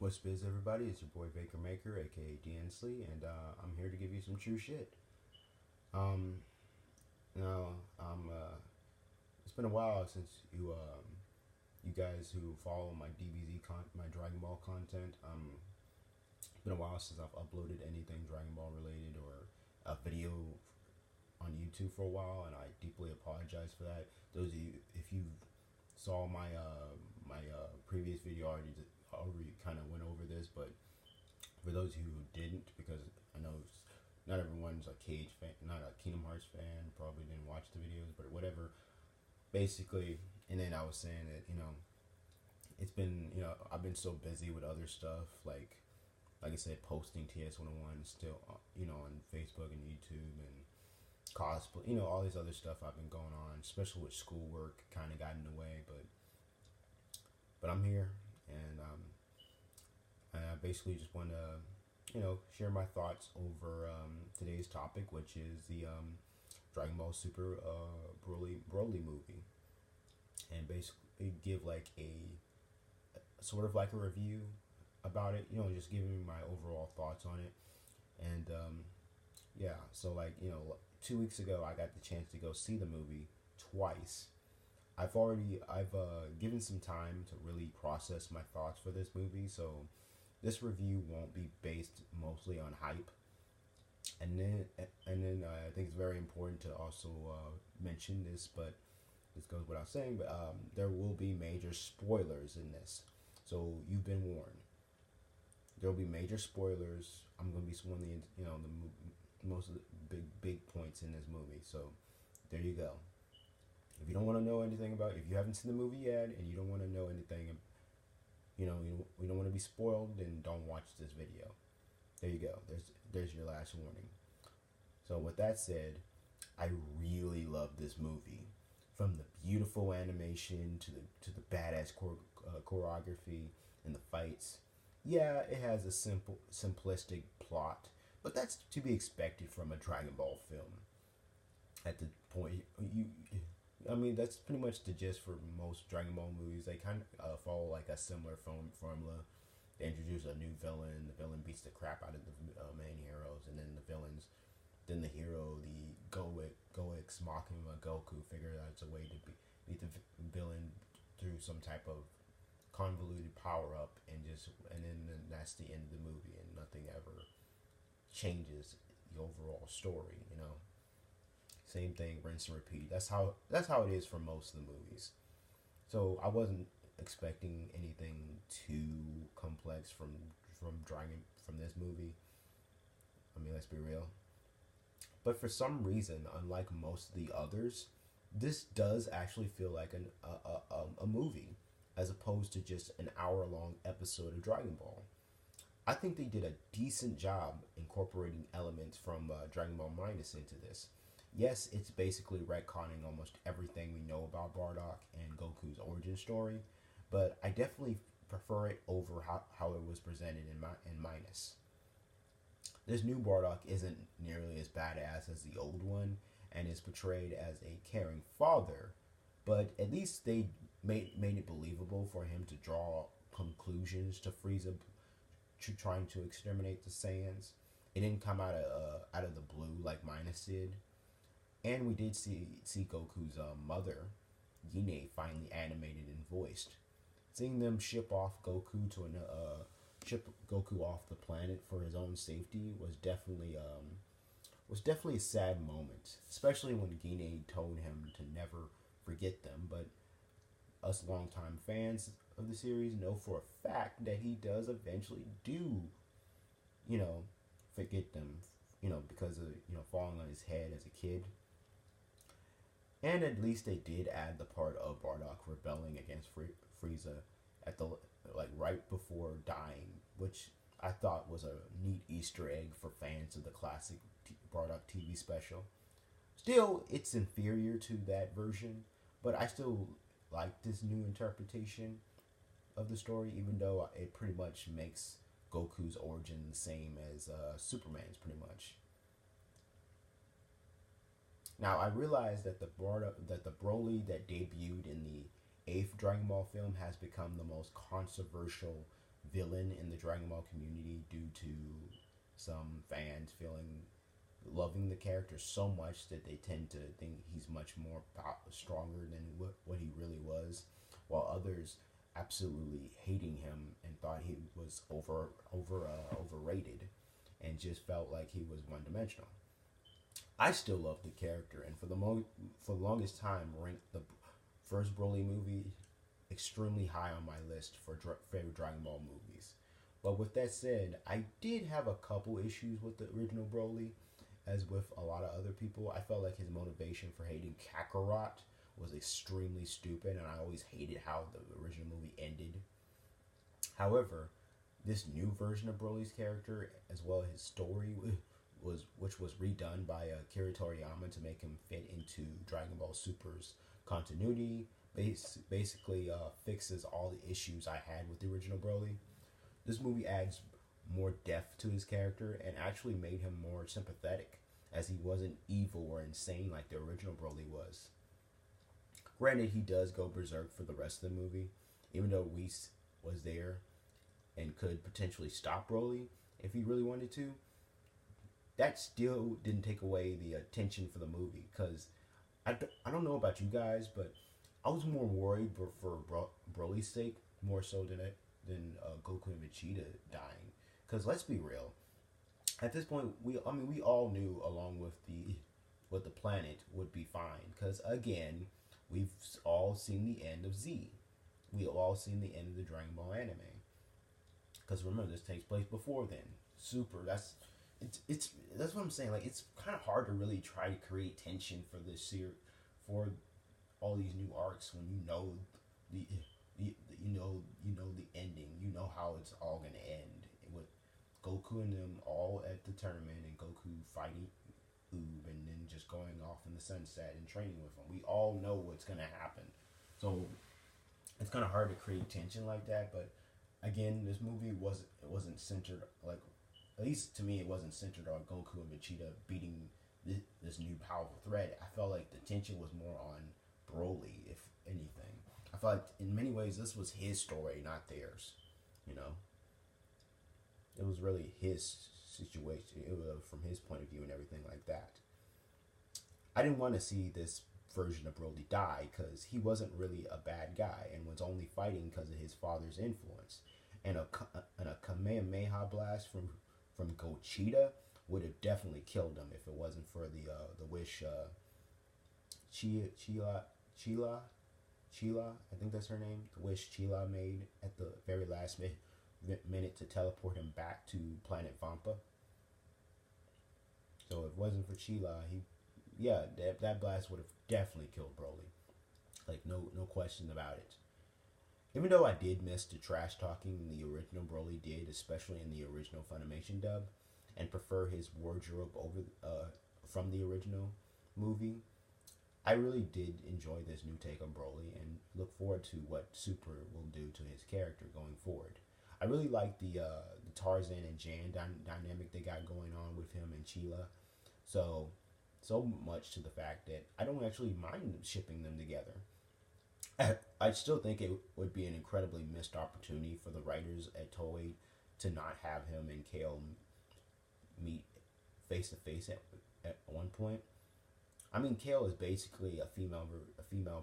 What's biz, everybody? It's your boy Baker Maker, aka Dansley, and I'm here to give you some true shit. Um, now, it's been a while since you guys who follow my my Dragon Ball content. It's been a while since I've uploaded anything Dragon Ball related or a video on YouTube for a while, and I deeply apologize for that. Those of you, if you saw my previous video, already kind of went over this, but for those of you who didn't, because I know not everyone's a Cage fan, not a Kingdom Hearts fan, probably didn't watch the videos, but whatever. Basically, and then I was saying that it's been I've been so busy with other stuff like I said, posting TS101 still on Facebook and YouTube and cosplay, all these other stuff I've been going on, especially with schoolwork, kind of got in the way, but I'm here, and I basically just want to, share my thoughts over today's topic, which is the Dragon Ball Super Broly movie, and basically give like a sort of like a review about it, just giving my overall thoughts on it, and yeah, so 2 weeks ago I got the chance to go see the movie twice. I've given some time to really process my thoughts for this movie, so this review won't be based mostly on hype. And then I think it's very important to also mention this, but this goes without saying. But there will be major spoilers in this, so you've been warned. There will be major spoilers. I'm gonna be one of the most of the big points in this movie. So there you go. If you don't want to know anything about, if you haven't seen the movie yet and you don't want to know anything, you don't want to be spoiled, then don't watch this video. There you go. There's your last warning. So with that said, I really love this movie, from the beautiful animation to the badass choreography and the fights. Yeah, it has a simplistic plot, but that's to be expected from a Dragon Ball film. At the point I mean, that's pretty much the gist for most Dragon Ball movies. They kind of follow like a similar formula. They introduce a new villain. The villain beats the crap out of the main heroes, and then the hero, the Goex Machina Goku, figure out a way to beat the villain through some type of convoluted power up, and then that's the end of the movie, and nothing ever changes the overall story. Same thing, rinse and repeat. That's how it is for most of the movies. So I wasn't expecting anything too complex from this movie. I mean, let's be real. But for some reason, unlike most of the others, this does actually feel like a movie, as opposed to just an hour-long episode of Dragon Ball. I think they did a decent job incorporating elements from Dragon Ball Minus into this. Yes, it's basically retconning almost everything we know about Bardock and Goku's origin story, but I definitely prefer it over how it was presented in Minus. This new Bardock isn't nearly as badass as the old one, and is portrayed as a caring father, but at least they made it believable for him to draw conclusions to Frieza trying to exterminate the Saiyans. It didn't come out of the blue like Minus did. And we did see Goku's mother, Yine, finally animated and voiced. Seeing them ship Goku off the planet for his own safety was definitely a sad moment, especially when Yine told him to never forget them. But us longtime fans of the series know for a fact that he does eventually do, you know, forget them, because of falling on his head as a kid. And at least they did add the part of Bardock rebelling against Frieza at the right before dying, which I thought was a neat Easter egg for fans of the classic Bardock TV special. Still, it's inferior to that version, but I still like this new interpretation of the story, even though it pretty much makes Goku's origin the same as Superman's, pretty much. Now I realize that the Broly that debuted in the eighth Dragon Ball film has become the most controversial villain in the Dragon Ball community due to some fans loving the character so much that they tend to think he's much more stronger than what he really was, while others absolutely hating him and thought he was overrated and just felt like he was one dimensional. I still love the character, and for the longest time ranked the first Broly movie extremely high on my list for favorite Dragon Ball movies. But with that said, I did have a couple issues with the original Broly, as with a lot of other people. I felt like his motivation for hating Kakarot was extremely stupid, and I always hated how the original movie ended. However, this new version of Broly's character, as well as his story, which was redone by Akira Toriyama to make him fit into Dragon Ball Super's continuity, basically fixes all the issues I had with the original Broly. This movie adds more depth to his character and actually made him more sympathetic, as he wasn't evil or insane like the original Broly was. Granted, he does go berserk for the rest of the movie, even though Whis was there and could potentially stop Broly if he really wanted to. That still didn't take away the attention for the movie, because I don't know about you guys, but I was more worried for Broly's sake more so than Goku and Vegeta dying. Because let's be real, at this point we all knew along with the planet would be fine. Because again, we've all seen the end of Z. We have all seen the end of the Dragon Ball anime. Because remember, this takes place before then. Super. That's what I'm saying. Like, it's kind of hard to really try to create tension for this series, for all these new arcs, when you know the ending. You know how it's all gonna end with Goku and them all at the tournament, and Goku fighting Oob, and then just going off in the sunset and training with him. We all know what's gonna happen, so it's kind of hard to create tension like that. But again, this movie wasn't centered, like, at least to me, it wasn't centered on Goku and Vegeta beating this new powerful threat. I felt like the tension was more on Broly, if anything. I felt like in many ways this was his story, not theirs. You know, it was really his situation. It was from his point of view and everything like that. I didn't want to see this version of Broly die, because he wasn't really a bad guy and was only fighting because of his father's influence. And a Kamehameha blast from Gogeta would have definitely killed him if it wasn't for the wish Chila, I think that's her name, the wish Chila made at the very last minute to teleport him back to planet Vampa. So if it wasn't for Chila, that blast would have definitely killed Broly. Like, no question about it. Even though I did miss the trash talking the original Broly did, especially in the original Funimation dub, and prefer his wardrobe over from the original movie, I really did enjoy this new take on Broly and look forward to what Super will do to his character going forward. I really like the Tarzan and Jan dynamic they got going on with him and Chila, so much to the fact that I don't actually mind shipping them together. I still think it would be an incredibly missed opportunity for the writers at Toei to not have him and Kale meet face to face at one point. I mean, Kale is basically a female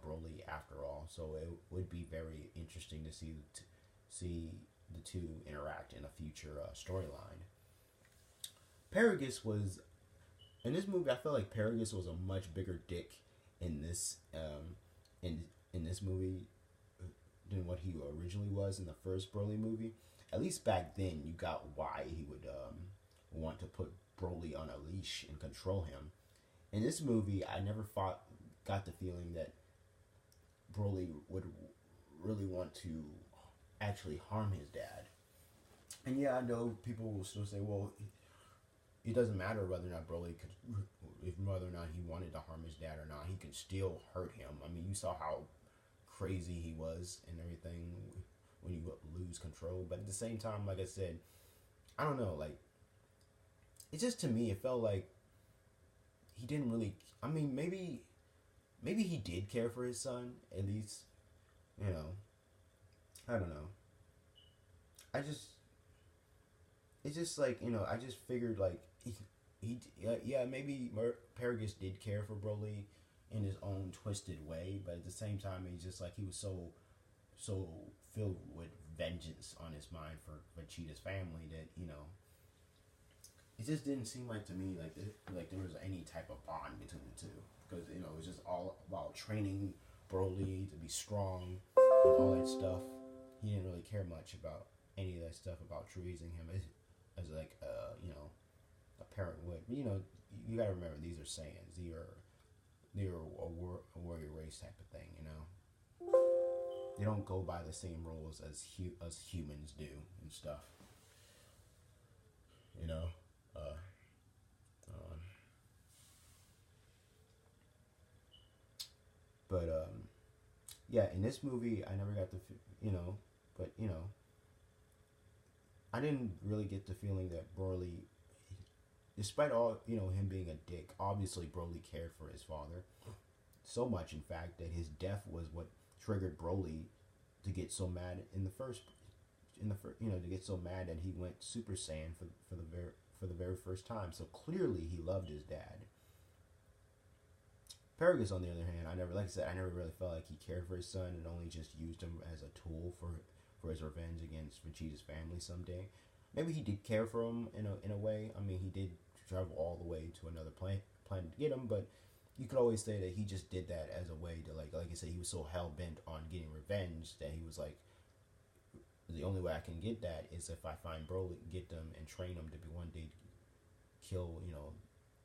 Broly after all, so it would be very interesting to see the two interact in a future storyline. Paragus was in this movie. I felt like Paragus was a much bigger dick in this in this movie than what he originally was in the first Broly movie. At least back then, you got why he would want to put Broly on a leash and control him. In this movie, I never got the feeling that Broly would really want to actually harm his dad. And yeah, I know people will still say, well, it doesn't matter whether or not whether or not he wanted to harm his dad or not, he could still hurt him. I mean, you saw how crazy he was and everything when you lose control. But at the same time, like I said, I don't know, like, it just, to me, it felt like he didn't really, I mean, maybe he did care for his son, at least, I don't know. I just it's just like, I just figured like yeah, maybe Paragus did care for Broly in his own twisted way, but at the same time, he's just like he was so filled with vengeance on his mind for Vegeta's family that it just didn't seem like to me like there was any type of bond between the two, because it was just all about training Broly to be strong and all that stuff. He didn't really care much about any of that stuff about raising him as like a parent would. But, you gotta remember, these are Saiyans. They're a warrior race type of thing. They don't go by the same rules as humans do and stuff. You know. Uh, um, but yeah, in this movie, I never got the but I didn't really get the feeling that Broly, despite all him being a dick, obviously Broly cared for his father so much, in fact, that his death was what triggered Broly to get so mad to get so mad that he went Super Saiyan for the very first time. So clearly he loved his dad. Paragus, on the other hand, I never really felt like he cared for his son and only just used him as a tool for his revenge against Vegeta's family someday. Maybe he did care for him in a way. I mean, he did travel all the way to another planet to get him, but you could always say that he just did that as a way to like I said, he was so hell bent on getting revenge that he was like, the only way I can get that is if I find Broly, get them, and train them to be one day kill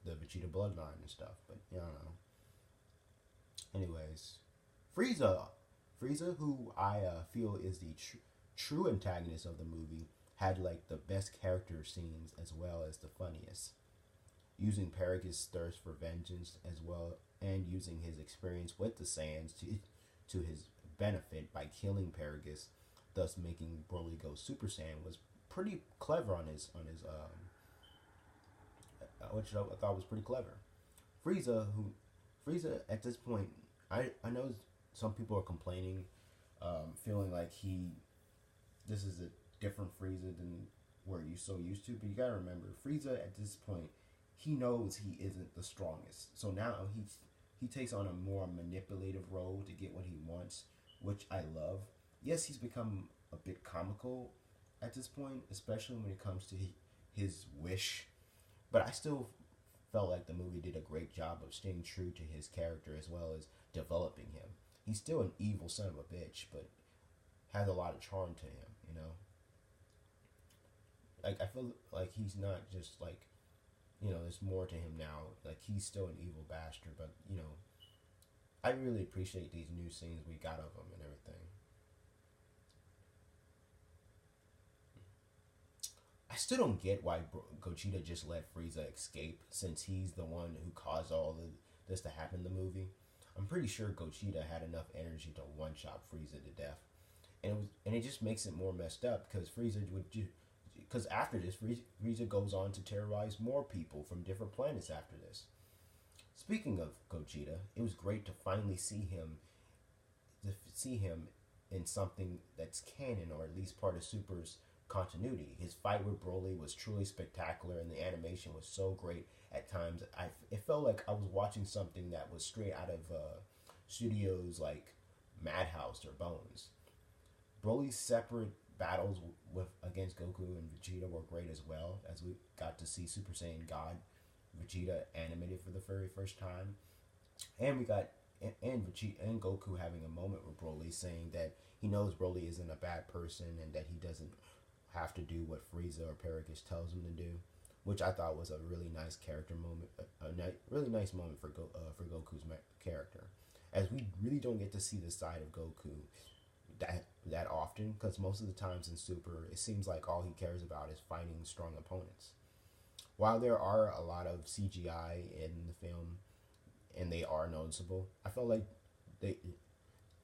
the Vegeta bloodline and stuff. But I don't know. Anyways, Frieza, who I feel is the true antagonist of the movie, had like the best character scenes as well as the funniest, using Paragus' thirst for vengeance as well, and using his experience with the Saiyans to his benefit by killing Paragus, thus making Broly go Super Saiyan, was pretty clever on his which I thought was pretty clever. Frieza at this point, I know some people are complaining, feeling like this is a different Frieza than we're so used to. But you gotta remember, Frieza at this point, he knows he isn't the strongest. So now he takes on a more manipulative role to get what he wants, which I love. Yes, he's become a bit comical at this point, especially when it comes to his wish. But I still felt like the movie did a great job of staying true to his character as well as developing him. He's still an evil son of a bitch, but has a lot of charm to him. Like, I feel like he's not just like, there's more to him now. Like, he's still an evil bastard, but I really appreciate these new scenes we got of him and everything. I still don't get why Gogeta just let Frieza escape, since he's the one who caused all this to happen in the movie. I'm pretty sure Gogeta had enough energy to one-shot Frieza to death, and it just makes it more messed up because because after this, Frieza goes on to terrorize more people from different planets after this. Speaking of Gogeta, it was great to finally see him in something that's canon, or at least part of Super's continuity. His fight with Broly was truly spectacular, and the animation was so great at times. It felt like I was watching something that was straight out of studios like Madhouse or Bones. Broly's separate battles against Goku and Vegeta were great as well, as we got to see Super Saiyan God Vegeta animated for the very first time, and we got and Vegeta and Goku having a moment with Broly, saying that he knows Broly isn't a bad person and that he doesn't have to do what Frieza or Paragus tells him to do, which I thought was a really nice character moment, really nice moment for Goku's character, as we really don't get to see the side of Goku that often, because most of the times in Super, it seems like all he cares about is fighting strong opponents. While there are a lot of CGI in the film, and they are noticeable, I felt like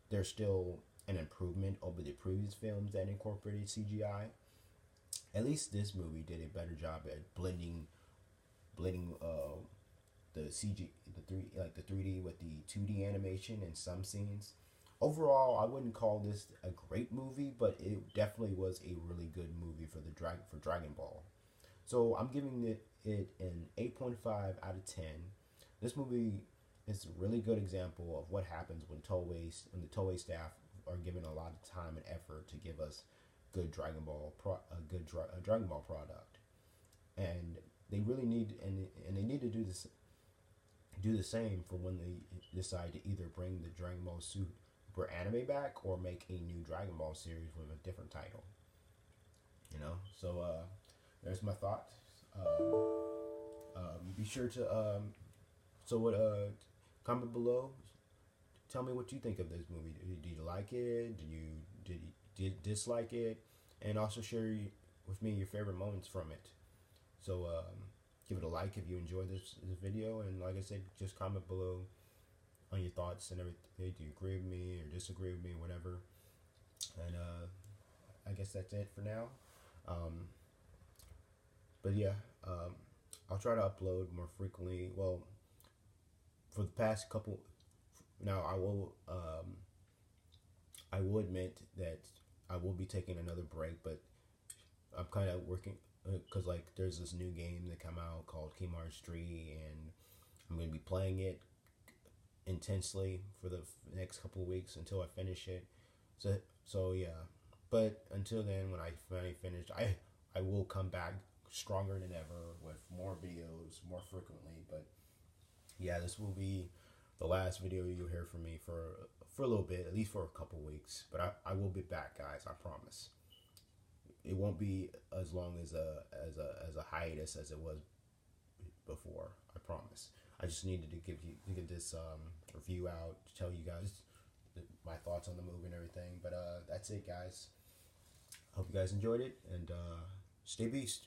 they're still an improvement over the previous films that incorporated CGI. At least this movie did a better job at blending the CG, the 3D with the 2D animation in some scenes, Overall, I wouldn't call this a great movie, but it definitely was a really good movie for Dragon Ball. So I'm giving it an 8.5 out of 10. This movie is a really good example of what happens when the Toei staff are given a lot of time and effort to give us a Dragon Ball product, and they really need and they need to do the same for when they decide to either bring the Dragon Ball Super anime back or make a new Dragon Ball series with a different title. So there's my thoughts. Be sure to comment below. Tell me what you think of this movie. Did you like it? Did dislike it? And also share with me your favorite moments from it. So give it a like if you enjoyed this video, and like I said, just comment below on your thoughts and everything. Do you agree with me or disagree with me, or whatever? And I guess that's it for now. Um, but yeah, I'll try to upload more frequently. Well, for the past couple, now I will admit that I will be taking another break, but I'm kind of working because like there's this new game that come out called Kingdom Hearts 3, and I'm gonna be playing it intensely for the next couple of weeks until I finish it. So yeah, but until then, when I finally finish, I will come back stronger than ever with more videos more frequently. But yeah, this will be the last video you'll hear from me for a little bit, at least for a couple weeks. But I will be back, guys. I promise. It won't be as long as a hiatus as it was before. I promise. I just needed to get this review out to tell you guys my thoughts on the movie and everything. But that's it, guys. Hope you guys enjoyed it, and stay beast.